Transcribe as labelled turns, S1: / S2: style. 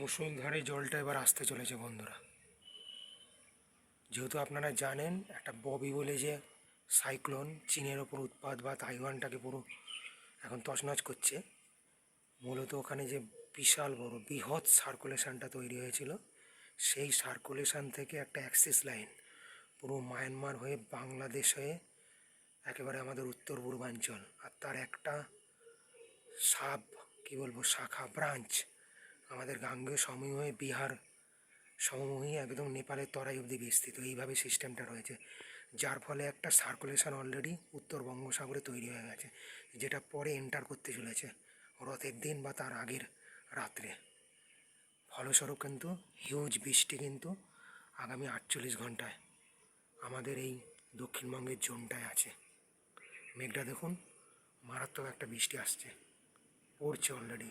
S1: মুষলধারে জলটা এবার আসতে চলেছে বন্ধুরা। যেহেতু আপনারা জানেন একটা ববি বলে যে সাইক্লোন চীনের ওপর উৎপাত বা তাইওয়ানটাকে পুরো এখন তছনছ করছে, মূলত ওখানে যে বিশাল বড় বৃহৎ সার্কুলেশনটা তৈরি হয়েছিল, সেই সার্কুলেশন থেকে একটা অ্যাক্সিস লাইন পুরো মায়ানমার হয়ে বাংলাদেশ হয়ে একেবারে আমাদের উত্তর পূর্বাঞ্চল, আর তার একটা সাব কী বলবো শাখা ব্রাঞ্চ আমাদের গাঙ্গেয় সমভূমি হয়ে বিহার সমভূমি একদম নেপালের তরাই অবধি বিস্তৃত। এইভাবে সিস্টেমটা রয়েছে, যার ফলে একটা সার্কুলেশন অলরেডি উত্তর বঙ্গোসাগরে তৈরি হয়ে গেছে, যেটা পরে এন্টার করতে চলেছে রথের দিন বা তার আগের রাত্রে। ফলস্বরূপ কিন্তু হিউজ বৃষ্টি কিন্তু আগামী 48 ঘন্টায় আমাদের এই দক্ষিণবঙ্গের জোনটায় আছে। মেঘটা দেখুন, মারাত্মক একটা বৃষ্টি আসছে, পড়ছে অলরেডি।